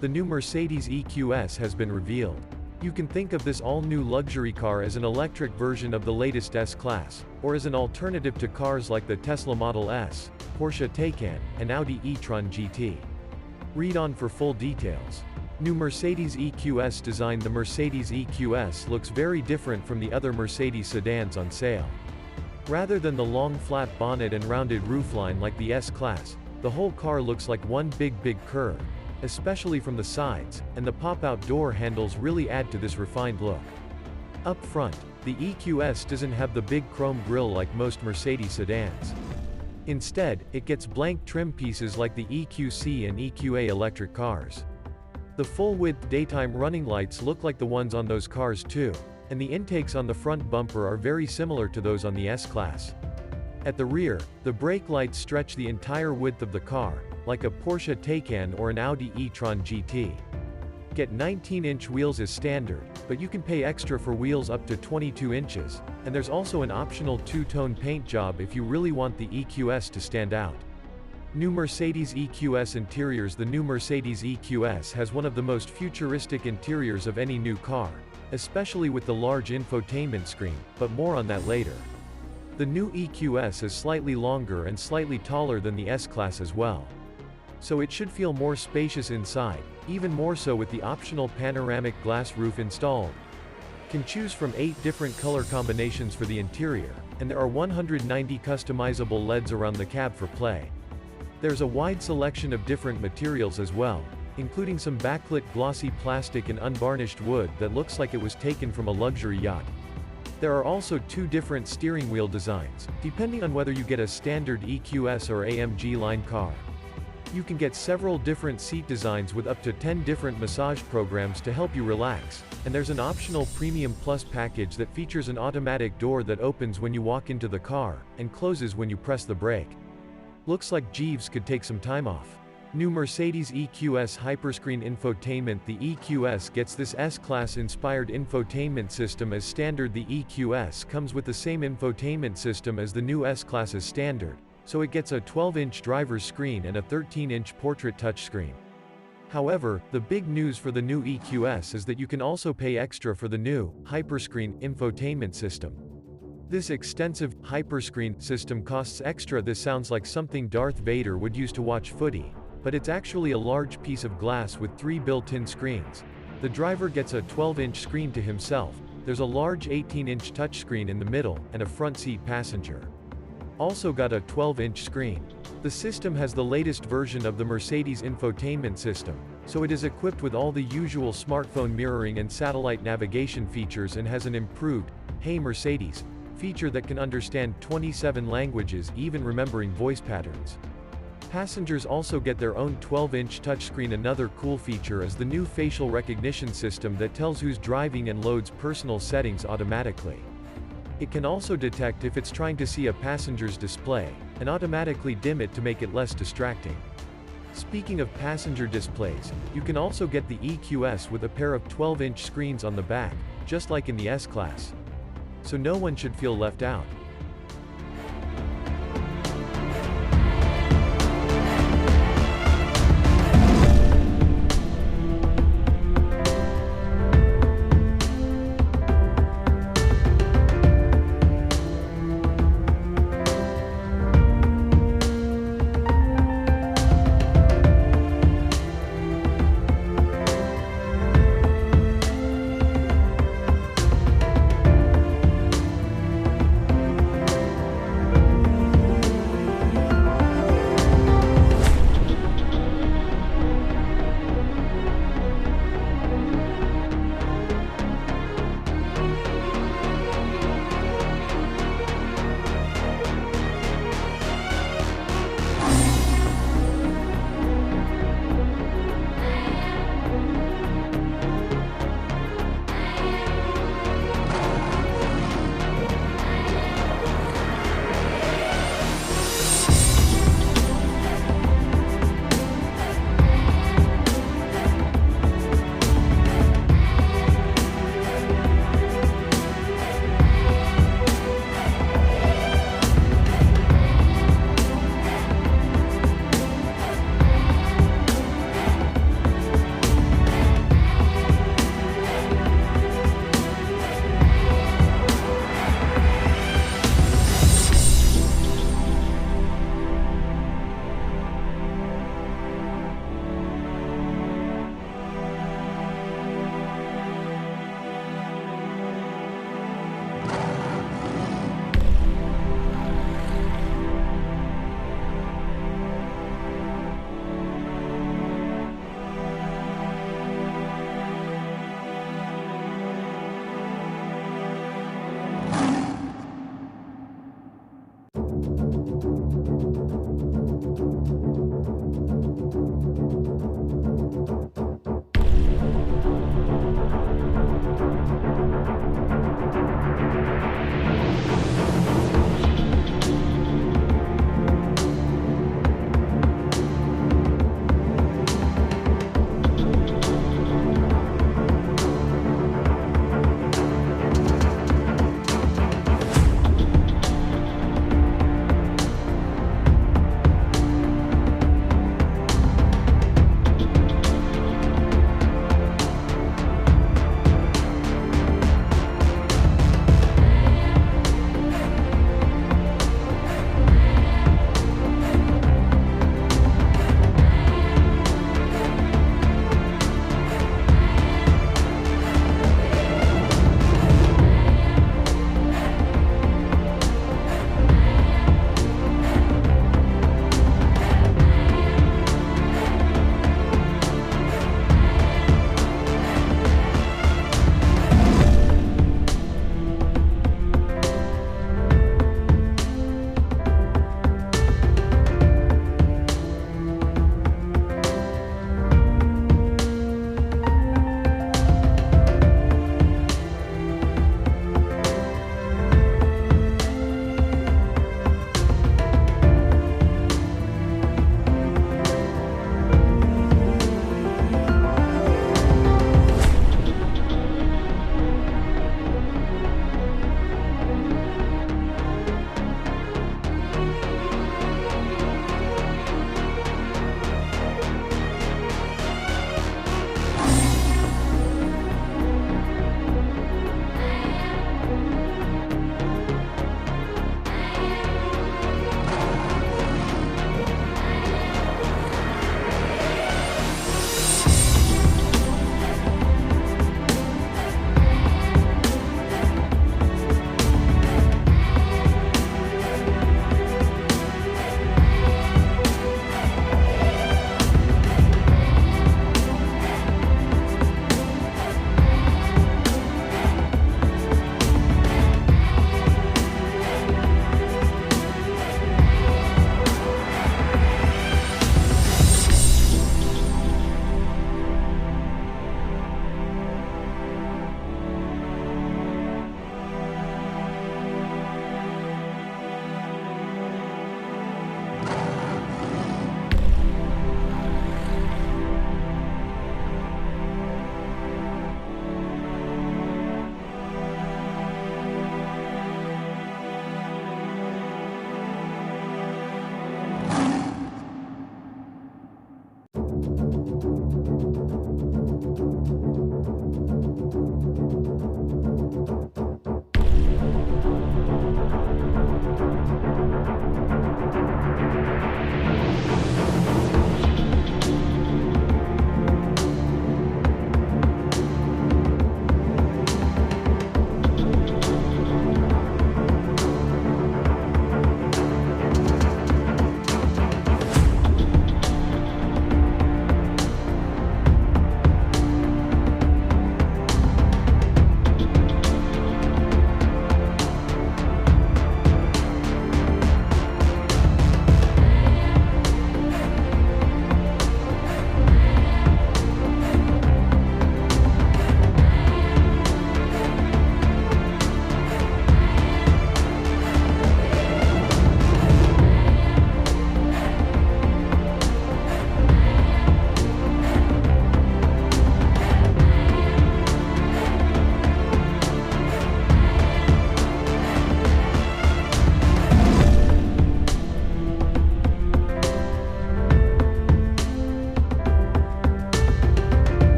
The new Mercedes EQS has been revealed. You can think of this all-new luxury car as an electric version of the latest S-Class, or as an alternative to cars like the Tesla Model S, Porsche Taycan, and Audi e-tron GT. Read on for full details. New Mercedes EQS design. The Mercedes EQS looks very different from the other Mercedes sedans on sale. Rather than the long flat bonnet and rounded roofline like the S-Class, the whole car looks like one big curve, especially from the sides, and the pop-out door handles really add to this refined look. Up front, the EQS doesn't have the big chrome grille like most Mercedes sedans. Instead, it gets blank trim pieces like the EQC and EQA electric cars. The full-width daytime running lights look like the ones on those cars too, and the intakes on the front bumper are very similar to those on the S-Class. At the rear, the brake lights stretch the entire width of the car, like a Porsche Taycan or an Audi e-tron GT. Get 19-inch wheels as standard, but you can pay extra for wheels up to 22 inches, and there's also an optional two-tone paint job if you really want the EQS to stand out. New Mercedes EQS interiors. The new Mercedes EQS has one of the most futuristic interiors of any new car, especially with the large infotainment screen, but more on that later. The new EQS is slightly longer and slightly taller than the S-Class as well. So it should feel more spacious inside, even more so with the optional panoramic glass roof installed. Can choose from 8 different color combinations for the interior, and there are 190 customizable LEDs around the cab for play. There's a wide selection of different materials as well, including some backlit glossy plastic and unvarnished wood that looks like it was taken from a luxury yacht. There are also 2 different steering wheel designs, depending on whether you get a standard EQS or AMG line car. You can get several different seat designs with up to 10 different massage programs to help you relax, and there's an optional Premium Plus package that features an automatic door that opens when you walk into the car, and closes when you press the brake. Looks like Jeeves could take some time off. New Mercedes EQS Hyperscreen Infotainment. The EQS gets this S-Class inspired infotainment system as standard. The EQS comes with the same infotainment system as the new S-Class as standard, so it gets a 12-inch driver's screen and a 13-inch portrait touchscreen. However, the big news for the new EQS is that you can also pay extra for the new Hyperscreen infotainment system. This extensive Hyperscreen system costs extra. This sounds like something Darth Vader would use to watch footy, but it's actually a large piece of glass with 3 built-in screens. The driver gets a 12-inch screen to himself, there's a large 18-inch touchscreen in the middle, and a front seat passenger also got a 12-inch screen. The system has the latest version of the Mercedes infotainment system, so it is equipped with all the usual smartphone mirroring and satellite navigation features, and has an improved "Hey Mercedes" feature that can understand 27 languages, even remembering voice patterns. Passengers also get their own 12-inch touchscreen. Another cool feature is the new facial recognition system that tells who's driving and loads personal settings automatically. It can also detect if it's trying to see a passenger's display, and automatically dim it to make it less distracting. Speaking of passenger displays, you can also get the EQS with a pair of 12-inch screens on the back, just like in the S-Class. So no one should feel left out.